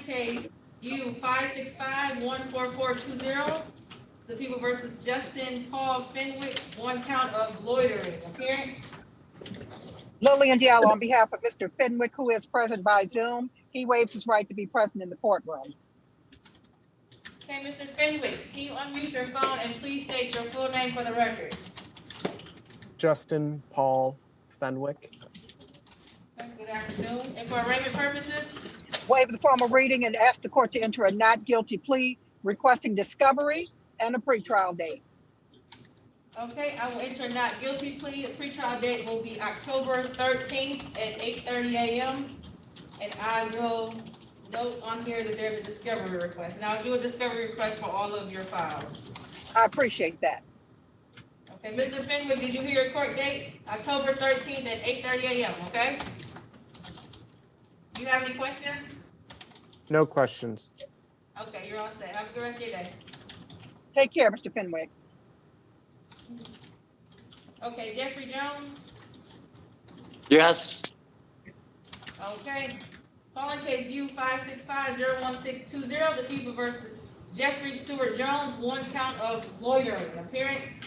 case U-565-14420, the people versus Justin Paul Fenwick, 1 count of loitering. Appearance. Lillian Diallo on behalf of Mr. Fenwick, who is present by Zoom. He waives his right to be present in the courtroom. Okay, Mr. Fenwick, can you unmute your phone and please state your full name for the record? Justin Paul Fenwick. Good afternoon. And for arraignment purposes? Waive the formal reading and ask the court to enter a not guilty plea, requesting discovery and a pretrial date. Okay, I will enter a not guilty plea. The pretrial date will be October 13th at 8:30 a.m. And I will note on here that there's a discovery request. And I'll do a discovery request for all of your files. I appreciate that. Okay, Mr. Fenwick, did you hear your court date? October 13th at 8:30 a.m., okay? Do you have any questions? No questions. Okay, you're all set. Have a good rest of your day. Take care, Mr. Fenwick. Okay, Jeffrey Jones? Yes. Okay. Calling case U-565-01620, the people versus Jeffrey Stewart Jones, 1 count of loitering. Appearance.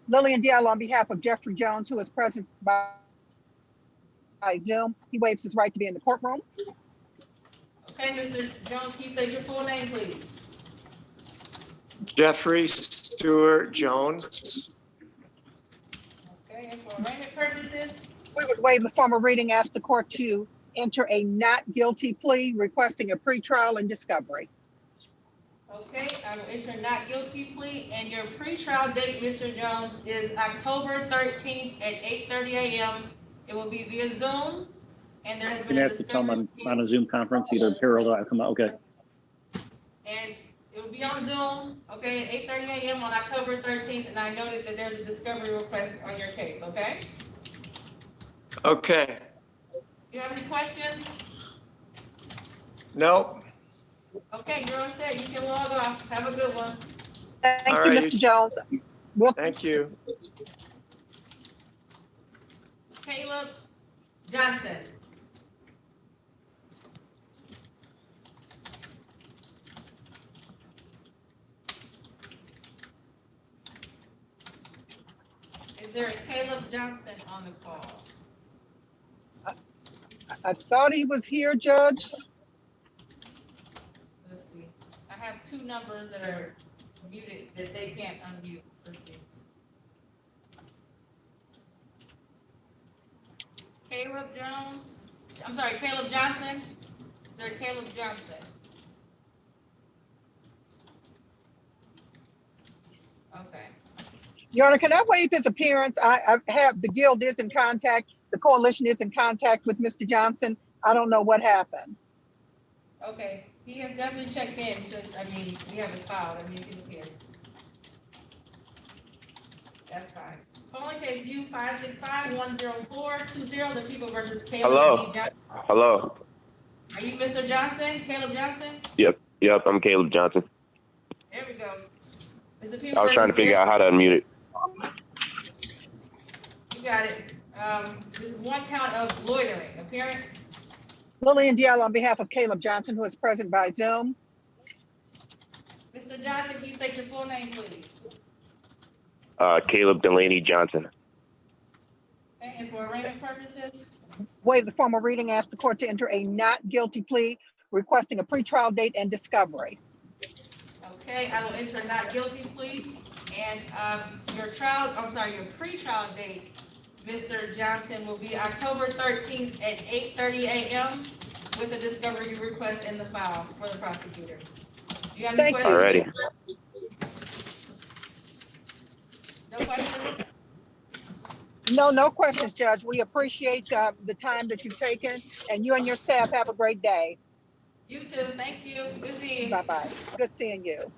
Lillian Diallo on behalf of Jeffrey Jones, who is present by Zoom. He waives his right to be in the courtroom. Okay, Mr. Jones, can you state your full name, please? Jeffrey Stewart Jones. Okay, and for arraignment purposes? We would waive the formal reading, ask the court to enter a not guilty plea, requesting a pretrial and discovery. Okay, I will enter not guilty plea, and your pretrial date, Mr. Jones, is October 13th at 8:30 a.m. It will be via Zoom, and there has been You a have to tell them discovery. on a Zoom conference, either parallel or come out. Okay. And it will be on Zoom, okay, at 8:30 a.m. on October 13th, and I noted that there's a discovery request on your case, okay? Okay. Do you have any questions? Nope. Okay, you're all set. You can log off. Have a good one. Thank All you, right, Mr. Jones. Thank you. Caleb Johnson. Is there a Caleb Johnson on the call? I thought he was here, Judge. Let's see. I have 2 numbers that are muted that they can't unmute. Let's see. Caleb Jones. I'm sorry, Caleb Johnson. Is there a Caleb Johnson? Okay. Your Honor, can I waive his appearance? I have, the guild is in contact, the coalition is in contact with Mr. Johnson. I don't know what happened. Okay, he has definitely checked in since, we have his file, that means he was here. That's fine. Calling case U-565-10420, the people versus Caleb Hello. D. Johnson. Hello. Are you Mr. Johnson, Caleb Johnson? Yep, I'm Caleb Johnson. There we go. Is the I people was trying to versus figure out how to unmute it. You got it. This is 1 count of loitering. Appearance. Lillian Diallo on behalf of Caleb Johnson, who is present by Zoom. Mr. Johnson, can you state your full name, please? Caleb Delaney Johnson. Okay, and for arraignment purposes? Waive the formal reading, ask the court to enter a not guilty plea, requesting a pretrial date and discovery. Okay, I will enter a not guilty plea, and your pre-trial date, Mr. Johnson, will be October 13th at 8:30 a.m. with a discovery request in the file for the prosecutor. Do you have any questions? Alrighty. No questions? No questions, Judge. We appreciate the time that you've taken, and you and your staff have a great day. You too, thank you. Good seeing you. Bye-bye. Good seeing you.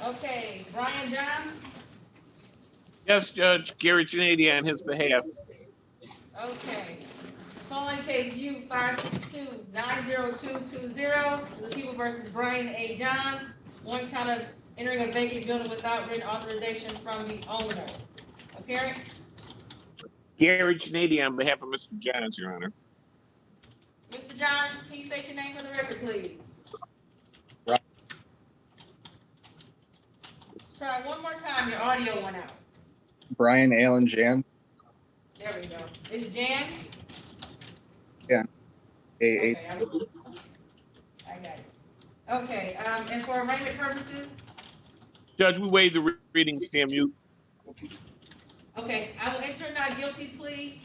Okay, Brian Johns? Yes, Judge. Gary Janady on his behalf. Okay. Calling case U-562-90220, the people versus Brian A. Johns, 1 count of entering a vacant building without written authorization from the owner. Appearance? Gary Janady on behalf of Mr. Johns, Your Honor. Mr. Johns, can you state your name for the record, please? Right. Try one more time, your audio went out. Brian Allen Jan. There we go. It's Jan? A8. Okay, I got it. Okay, and for arraignment purposes, Judge, we waive the reading, stand mute. okay, I will enter a not guilty plea.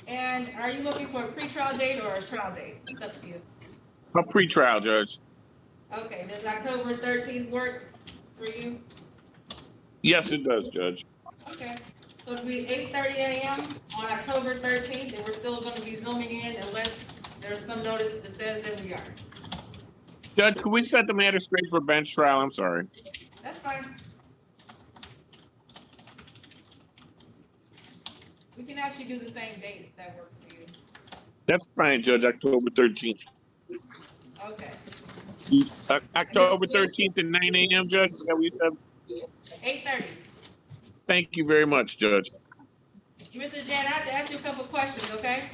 And are you looking for a pretrial date or a trial date? It's up to you. A pretrial, Judge. Okay, does October 13th work for you? Yes, it does, Judge. Okay, so it'll be 8:30 a.m. on October 13th, and we're still gonna be zooming in unless there's some notice that says that we are. Judge, can we set the matter straight for bench trial? I'm sorry. That's fine. We can actually do the same date if that works for you. That's fine, Judge, October 13th. Okay, October 13th at 9 a.m., Judge, is that what you said? 8:30. Thank you very much, Judge. Mr. Jan, I have to ask you a couple of questions, okay?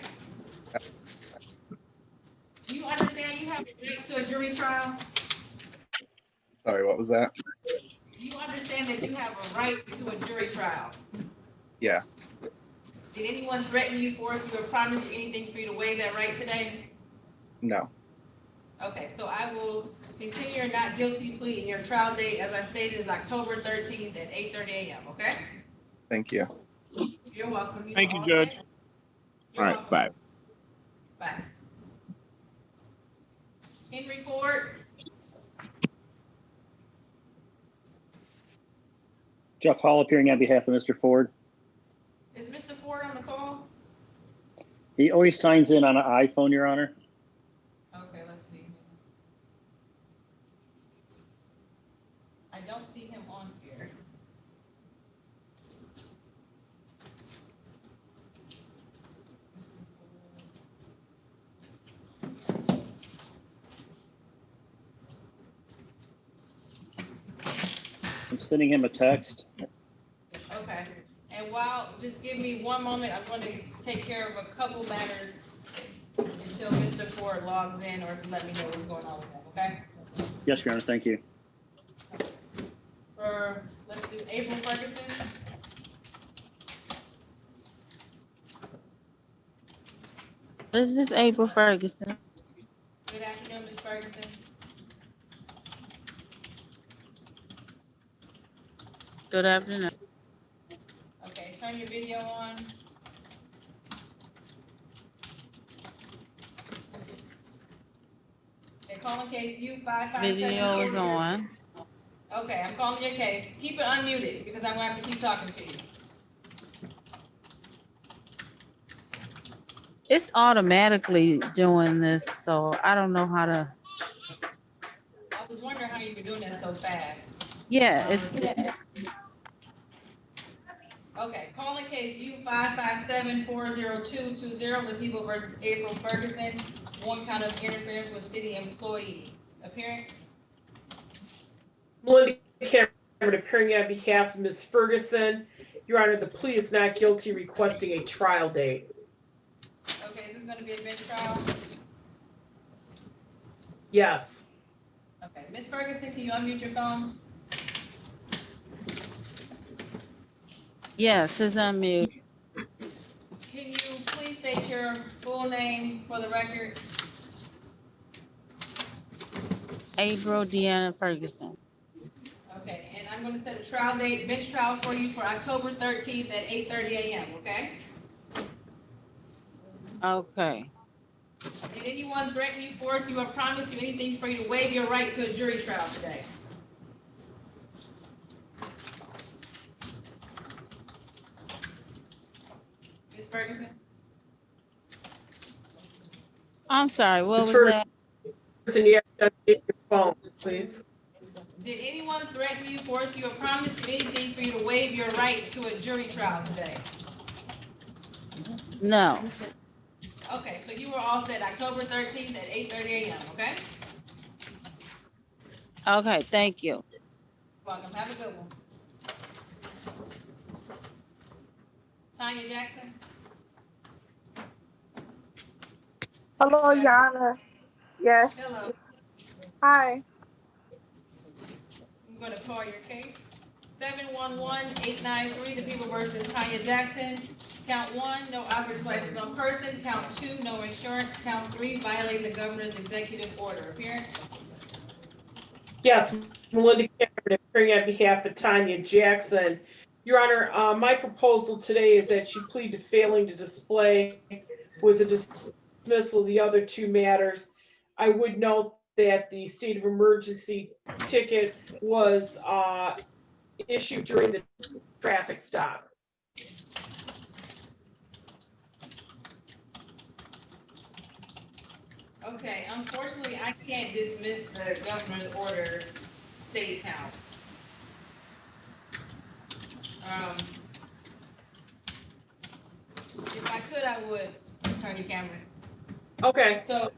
Do you understand you have a right to a jury trial? Sorry, what was that? Do you understand that you have a right to a jury trial? Yeah. Did anyone threaten you, force you, or promise you anything for you to waive that right today? No. Okay, so I will continue your not guilty plea, and your trial date, as I stated, is October 13th at 8:30 a.m., okay? Thank you. You're welcome. Thank you, are all Judge. set. All You're right, welcome. bye. Bye. Henry Ford, Jeff Hall appearing on behalf of Mr. Ford. is Mr. Ford on the call? He always signs in on an iPhone, Your Honor. Okay, let's see. I don't see him on here. I'm sending him a text. Okay, and just give me one moment, I'm going to take care of a couple matters until Mr. Ford logs in, or if you let me know what's going on with him, okay? Yes, Your Honor, thank you. Let's do April Ferguson. This is April Ferguson. Good afternoon, Ms. Ferguson. Good afternoon. Okay, turn your video on. Okay, calling case U-557. Video is on. Okay, I'm calling your case. Keep it unmuted because I'm gonna have to keep talking to you. It's automatically doing this, so I don't know how to. I was wondering how you were doing that so fast. Yeah, it's Okay, calling case U-557-40220, the people versus April Ferguson, one count of interference with city employee. Appearance? Melinda Cameron appearing on behalf of Ms. Ferguson. Your Honor, the plea is not guilty, requesting a trial date. Okay, is this gonna be a bench trial? Yes. Okay, Ms. Ferguson, can you unmute your phone? yes, it's unmuted. Can you please state your full name for the record? April Deanna Ferguson. Okay, and I'm gonna set a trial date, bench trial for you for October 13th at 8:30 a.m., okay? Okay. Did anyone threaten you, force you, or promise you anything for you to waive your right to a jury trial today? Ms. Ferguson? I'm sorry, what Ms. was Ferguson, that? you have to unmute your phone, please. Did anyone threaten you, force you, or promise you anything for you to waive your right to a jury trial today? No. Okay, so you were all set October 13th at 8:30 a.m., okay? Okay, thank you. Welcome, have a good one. Tanya Jackson? Hello, Your Honor. Yes. Hello. Hi. I'm going to call your case. 711-893, the people versus Tanya Jackson. Count 1, no operator's license on person. Count 2, no insurance. Count 3, violating the governor's executive order. Appearance? Yes, Melinda Cameron, appearing on behalf of Tanya Jackson. Your Honor, my proposal today is that you plead to failing to display with the dismissal of the other two matters. I would note that the state of emergency ticket was issued during the traffic stop. Okay, unfortunately, I can't dismiss the governor's order state count. If I could, I would, Attorney Cameron. Okay, So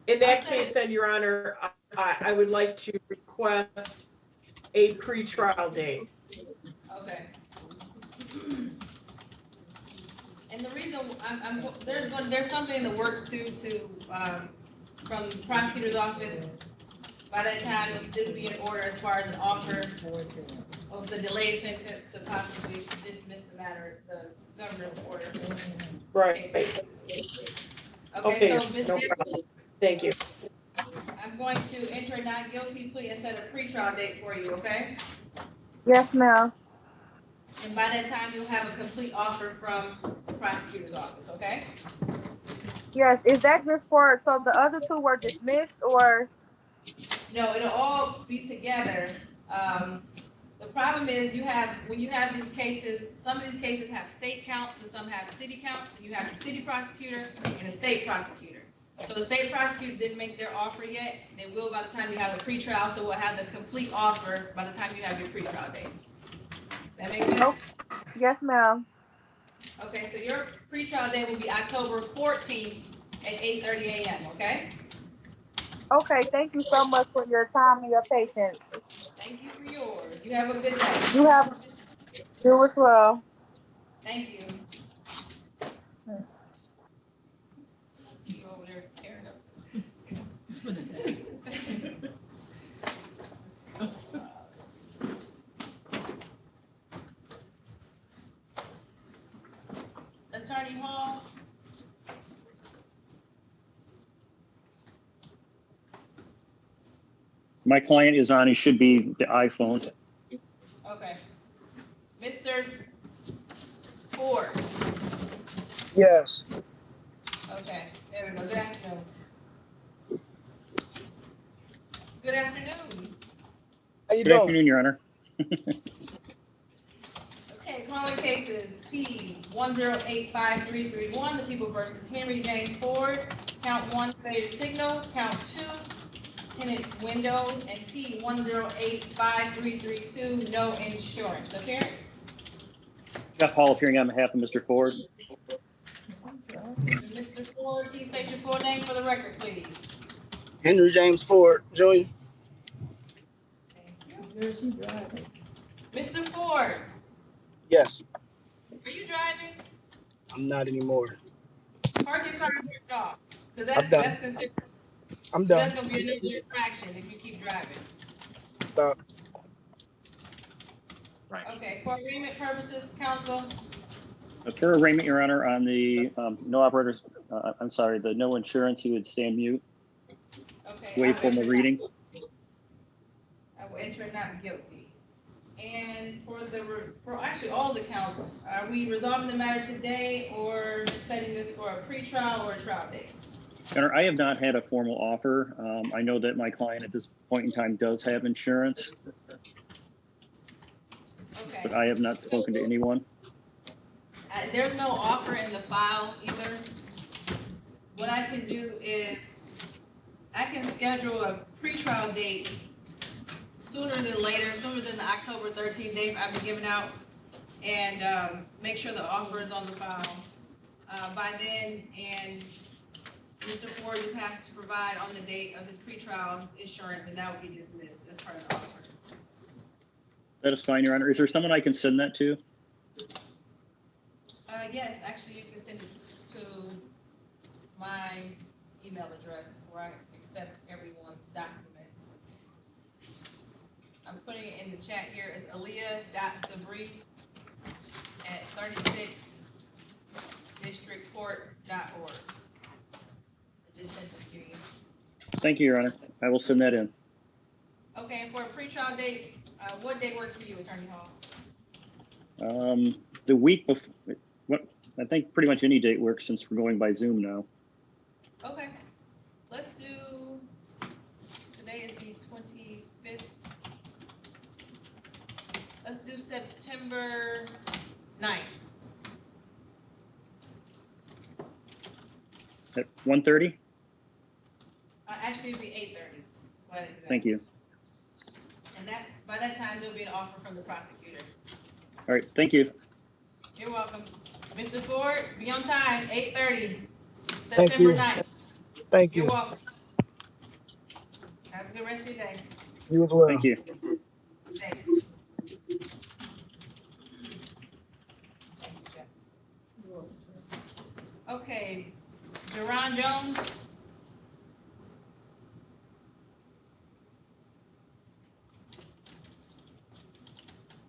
in that I said case, then, Your Honor, I would like to request a pretrial date. Okay. And the reason there's something in the works too, from the prosecutor's office. By that time, it'll be in order as far as an offer of the delayed sentence to possibly dismiss the matter, the governor's order. Right. Okay, Okay, so Ms. no Gibson, problem. Thank you. I'm going to enter a not guilty plea and set a pretrial date for you, okay? Yes, ma'am. And by that time, you'll have a complete offer from the prosecutor's office, okay? Yes. Is that just for, so the other two were dismissed or? No, it'll all be together. The problem is when you have these cases, some of these cases have state counts and some have city counts. And you have a city prosecutor and a state prosecutor. So the state prosecutor didn't make their offer yet. They will by the time you have the pretrial, so we'll have the complete offer by the time you have your pretrial date. That makes sense? Nope. Yes, ma'am. Okay, so your pretrial date will be October 14th at 8:30 a.m., okay? Okay. Thank you so much for your time and your patience. Thank you for yours. You have a good day. You as well. Thank you. You over there tearing up. Attorney Hall. My client is on, he should be the iPhone. Okay. Mr. Ford. Yes. Okay, there we go. Good afternoon. Good afternoon. How you Good doing? afternoon, Your Honor. Okay, calling cases P 1085331, the people versus Henry James Ford. Count 1, failure to signal. Count 2, tenant windows. And P 1085332, no insurance. Appearance? Jeff Hall appearing on behalf of Mr. Ford. Mr. Ford, please state your full name for the record, please. Henry James Ford, Jr. Mr. Ford, Yes. are you driving? I'm not anymore. Park your car and turn it off. Because I'm done. that's considered, I'm done. that's going to be another infraction if you keep driving. Stop. Okay, for arraignment purposes, counsel, For arraignment, Your Honor, on the no operators, the no insurance, he would stand mute, okay. wait for the reading. I will enter not guilty. And for actually all the counts, are we resolving the matter today or setting this for a pretrial or a trial date? Your Honor, I have not had a formal offer. I know that my client at this point in time does have insurance, Okay. but I have not spoken to anyone. There's no offer in the file either. What I can do is I can schedule a pretrial date sooner than later, sooner than the October 13th date I've been giving out, and make sure the offer is on the file by then. And Mr. Ford just has to provide on the date of his pretrial insurance, and that will be dismissed as part of the offer. That is fine, Your Honor. Is there someone I can send that to? Yes, actually, you can send it to my email email address where I accept everyone's documents. I'm putting it in the chat here. It's Aliyah.Sabree at 36districtcourt.org. I just sent it to you. Thank you, Your Honor. I will send that in. Okay, and for a pretrial date, what day works for you, Attorney Hall? The week before, I think pretty much any date works since we're going by Zoom now. Okay, let's do, today is the 25th. Let's do September 9th. At 1:30? Actually, it'd be 8:30. Thank you. And that, by that time, there'll be an offer from the prosecutor. All right, thank you. You're welcome. Mr. Ford, be on time, 8:30, Thank September you. 9th. Thank You're you. welcome. Have a good rest of your day. You as well. Thank you. Thanks. Okay, Jerron Jones.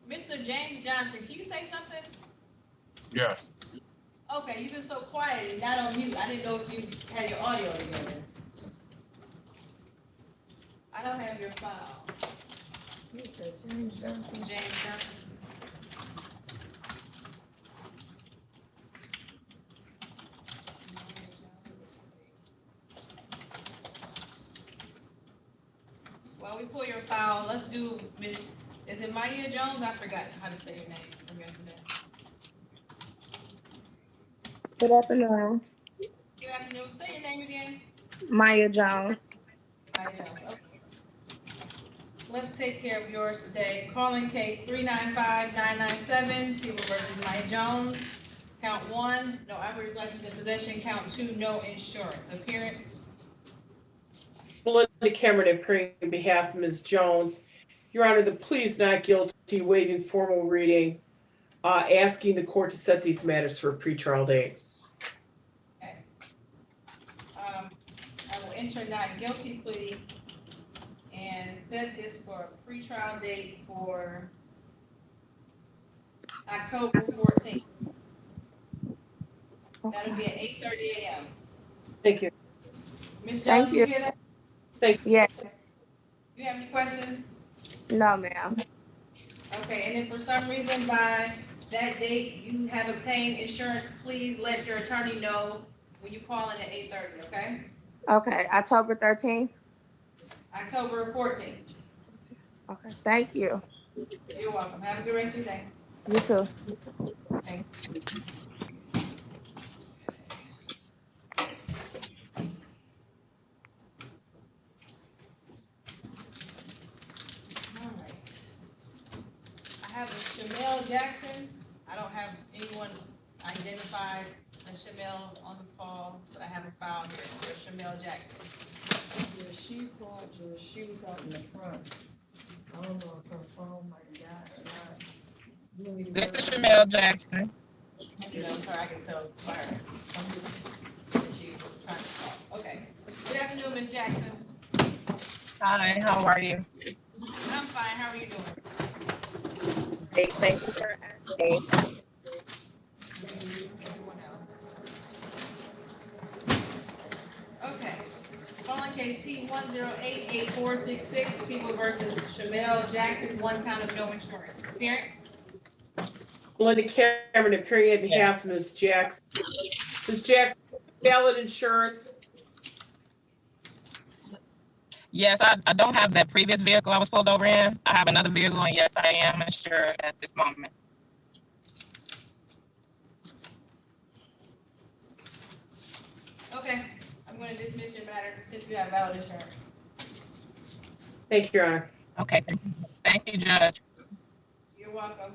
Mr. James Johnson, can you say something? Yes. Okay, you've been so quiet and not on mute. I didn't know if you had your audio together. I don't have your file. James Johnson. James Johnson. While we pull your file, let's do Miss, is it Maya Jones? I forgot how to say your name from yesterday. Good afternoon. Good afternoon. Say your name again. Maya Jones. Maya Jones. Okay. Let's take care of yours today. Calling case 395-997, People versus Maya Jones. Count 1, no operator's license in possession. Count 2, no insurance. Appearance. Melinda Cameron appearing on behalf of Ms. Jones. Your Honor, the plea is not guilty, waiving formal reading, asking the court to set these matters for a pretrial date. Okay. I will enter not guilty plea and set this for a pretrial date for October 14th. That'll be at 8:30 a.m. Thank you. Ms. Thank Jones, you you. hear that? Yes. You have any questions? No, ma'am. Okay, and if for some reason by that date you have obtained insurance, please let your attorney know when you call in at 8:30, okay? Okay, October 13th. October 14th. Okay, thank you. You're welcome. Have a good rest of your day. You too. Thank you. All right. I have a Shamel Jackson. I don't have anyone identified as Shamel on the call, but I have a file here for Shamel Jackson. Yeah, she called you, she was out in the front. I don't know if her phone might have died or not. This is Shamel Jackson. You know, sorry, I can tell by her. That she was trying to call. Okay. Good afternoon, Ms. Jackson. Hi, how are you? I'm fine. How are you doing? Great, thank you for asking. Okay. Calling case P10884666, People versus Shamel Jackson, 1 count of no insurance. Appearance? Melinda Cameron appearing on behalf of Ms. Jackson. Ms. Jackson, valid insurance? Yes, I don't have that previous vehicle I was pulled over in. I have another vehicle, and yes, I am insured at this moment. Okay. I'm going to dismiss your matter since you have valid insurance. Thank you, Your Honor. Okay, thank you, Judge. You're welcome.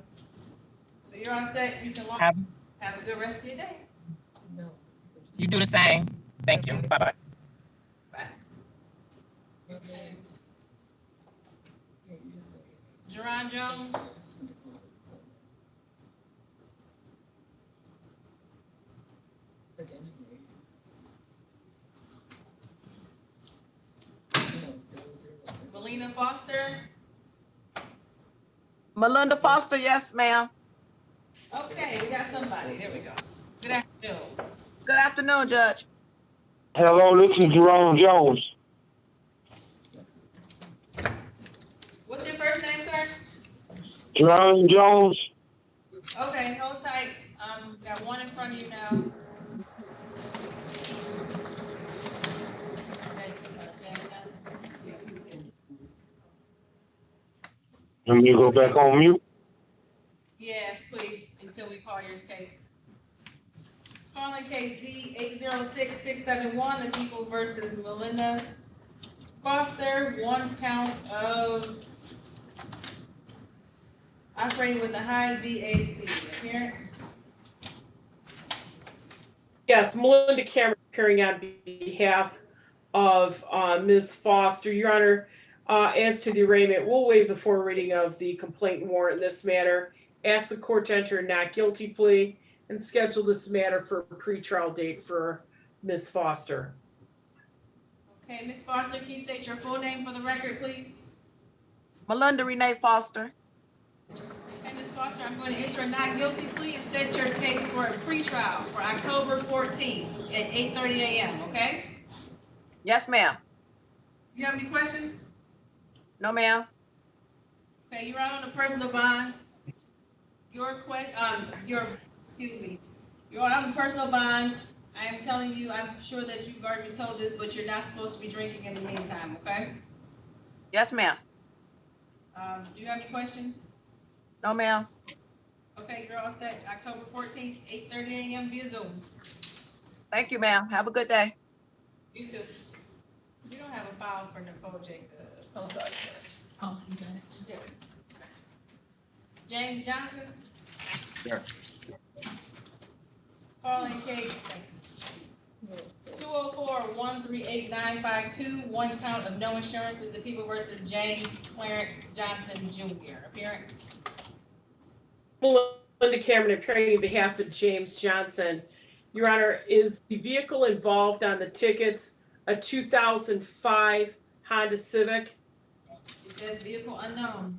So you're all set. You can walk. Have a good rest of your day. You do the same. Thank you. Bye-bye. Bye. Jerron Jones. Melina Foster. Melinda Foster, yes, ma'am. Okay, we got somebody. There we go. Good afternoon. Good afternoon, Judge. Hello, this is Jerome Jones. What's your first name, sir? Jerome Jones. Okay, hold tight. Got one in front of you now. Let me go back on mute. Yeah, please, until we call your case. Calling case Z806671, the people versus Melinda Foster, one count of operating with a high VAC. Appearance? Yes, Melinda Cameron appearing on behalf of Ms. Foster. Your Honor, as to the arraignment, we'll waive the forwarding of the complaint and warrant in this matter, ask the court to enter a not guilty plea, and schedule this matter for a pretrial date for Ms. Foster. Okay, Ms. Foster, can you state your full name for the record, please? Melinda Renee Foster. Okay, Ms. Foster, I'm going to enter a not guilty plea and set your case for a pretrial for October 14th at 8:30 a.m., okay? Yes, ma'am. You have any questions? No, ma'am. Okay, you're out on a personal bond. You're out on personal bond. I am telling you, I'm sure that you've already been told this, but you're not supposed to be drinking in the meantime, okay? Yes, ma'am. Do you have any questions? No, ma'am. Okay, you're all set. October 14th, 8:30 a.m. via Zoom. Thank you, ma'am. Have a good day. You too. You don't have a file for Nicole Jacob. Oh, sorry. Oh, you got it. Yeah. James Johnson, Yes. calling case 204-138-952, one count of no insurance is the people versus James Clarence Johnson Jr. Appearance? Melinda Cameron appearing on behalf of James Johnson. Your Honor, is the vehicle involved on the tickets a 2005 Honda Civic? It says vehicle unknown.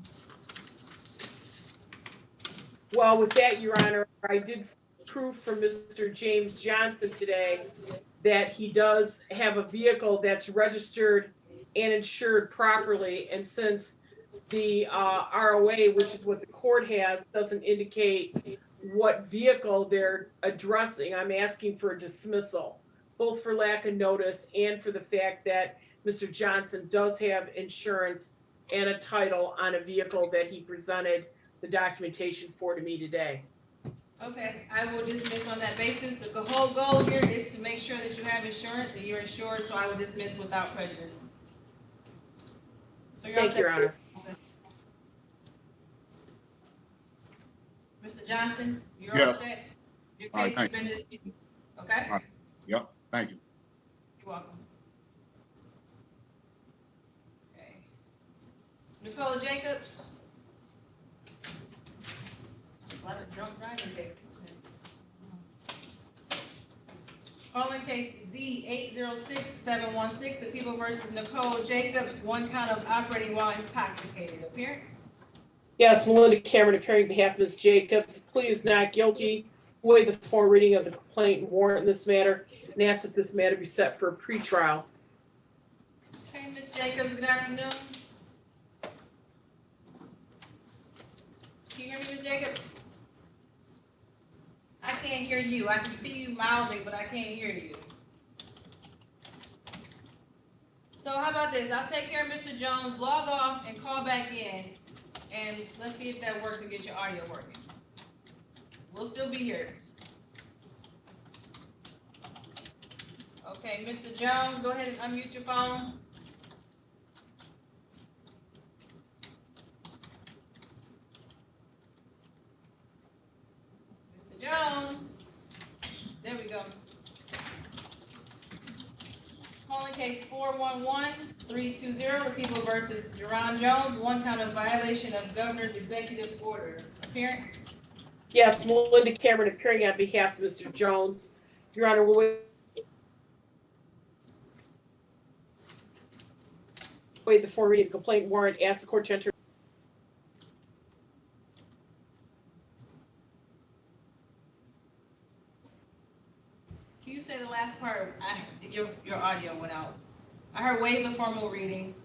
Well, with that, Your Honor, I did see proof from Mr. James Johnson today that he does have a vehicle that's registered and insured properly. And since the ROA, which is what the court has, doesn't indicate what vehicle they're addressing, I'm asking for a dismissal, both for lack of notice and for the fact that Mr. Johnson does have insurance and a title on a vehicle that he presented the documentation for to me today. Okay, I will dismiss on that basis. The whole goal here is to make sure that you have insurance and you're insured, so I will dismiss without prejudice. So you're all Thank you, Your set. Honor. Mr. Johnson, you're all Yes. set? Your All right, case has thank been dismissed. Okay? All right. Yep, thank you. You're welcome. Okay. Nicole Jacobs. A lot of drunk driving cases. Calling case Z806716, the people versus Nicole Jacobs, one count of operating while intoxicated. Appearance? Yes, Melinda Cameron appearing on behalf of Ms. Jacobs. Plea is not guilty. Waive the formal reading of the complaint and warrant in this matter and ask that this matter be set for a pretrial. Okay, Ms. Jacobs, good afternoon. Can you hear me, Ms. Jacobs? I can't hear you. I can see you mildly, but I can't hear you. So how about this? I'll take care of Mr. Jones, log off and call back in, and let's see if that works and get your audio working. We'll still be here. Okay, Mr. Jones, go ahead and unmute your phone. Mr. Jones. There we go. Calling case 411-320, the people versus Jerron Jones, one count of violation of governor's executive order. Appearance? Yes, Melinda Cameron appearing on behalf of Mr. Jones. Your Honor, we'll wait. waive the form reading the complaint warrant, ask the court to enter. Can you say the last part? Your audio went out. I heard waive the formal reading.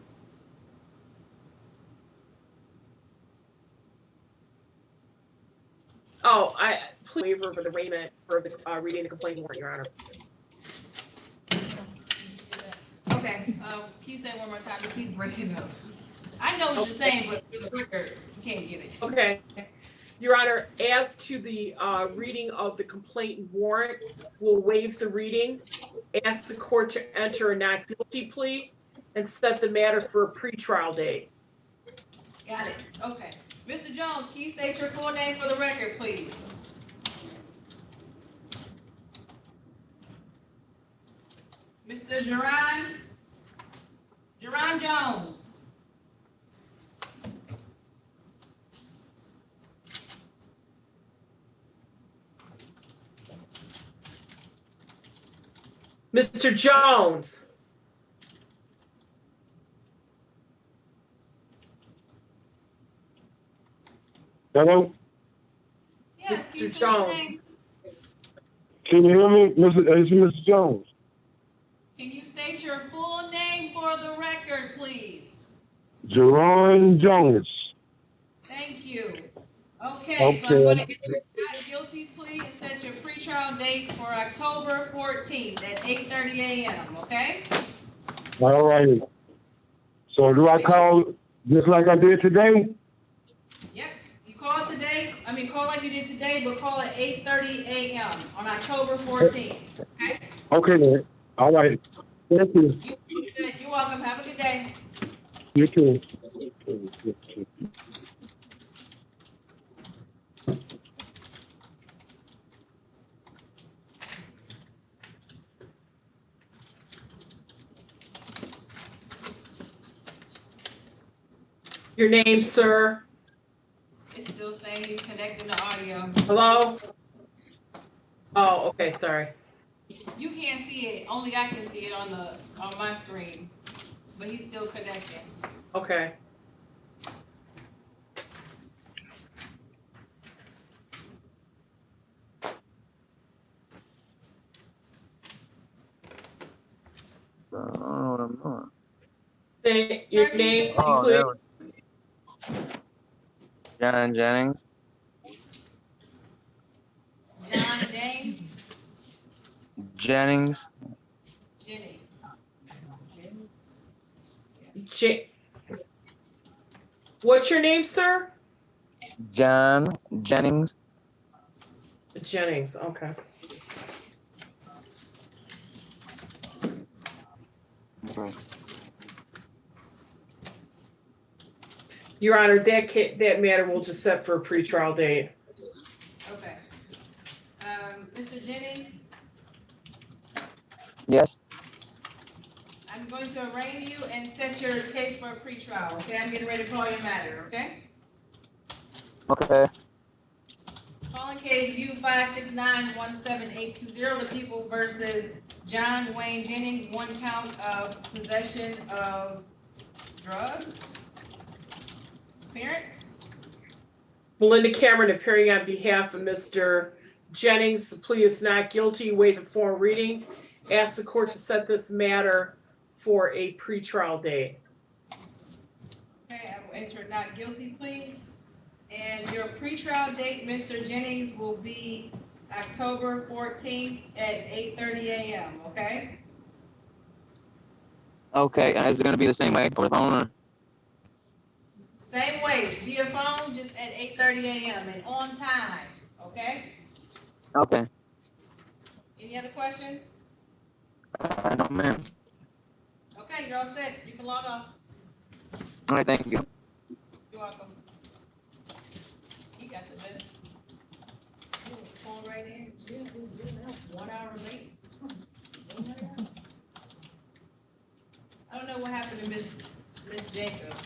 Oh, please waiver for the arraignment for the reading the complaint warrant, Your Honor. Okay, can you say it one more time? It keeps breaking up. I know what you're saying, but for the record, you can't get it. Okay. Your Honor, as to the reading of the complaint warrant, we'll waive the reading, ask the court to enter a not guilty plea, and set the matter for a pretrial date. Got it. Okay. Mr. Jones, can you state your full name for the record, please? Mr. Jerron Jones. Mr. Jones. Hello? Yes, can you Mr. state your Jones. name? Can you hear me? It's Mr. Jones. Can you state your full name for the record, please? Jerron Jones. Thank you. Okay, so I'm Okay. going to enter a not guilty plea and set your pretrial date for October 14th at 8:30 a.m., okay? All right. So do I call just like I did today? Yep, you call today, call like you did today, but call at 8:30 a.m. on October 14th, okay? Okay then. All right. Thank you. You're welcome. Have a good day. You too. Your name, sir. It's still saying he's connecting the audio. Hello? Oh, okay, sorry. You can't see it. Only I can see it on my screen. But he's still connecting. Okay. I don't know what I'm doing. Say your name, Oh, please. there we John Jennings. John James Jennings. Jenny. What's your name, sir? John Jennings. Jennings, okay. Okay. Your Honor, that matter will just set for a pretrial date. Okay. Mr. Jennings, Yes. I'm going to arraign you and set your case for a pretrial, okay? I'm getting ready to call your matter, okay? Okay. Calling case U569-17820, the people versus John Wayne Jennings, one count of possession of drugs. Parents? Belinda Cameron appearing on behalf of Mr. Jennings. The plea is not guilty. Waive the formal reading. Ask the court to set this matter for a pretrial date. Okay, I will enter a not guilty plea. And your pretrial date, Mr. Jennings, will be October 14th at 8:30 a.m., okay? Okay. And is it going to be the same way over the phone? Or? Same way, via phone, just at 8:30 a.m. and on time, okay? Okay. Any other questions? No, ma'am. Okay, you're all set. You can log off. All right. Thank you. You're welcome. You got the best. Phone right in. 1 hour late. I don't know what happened to Miss Jacobs.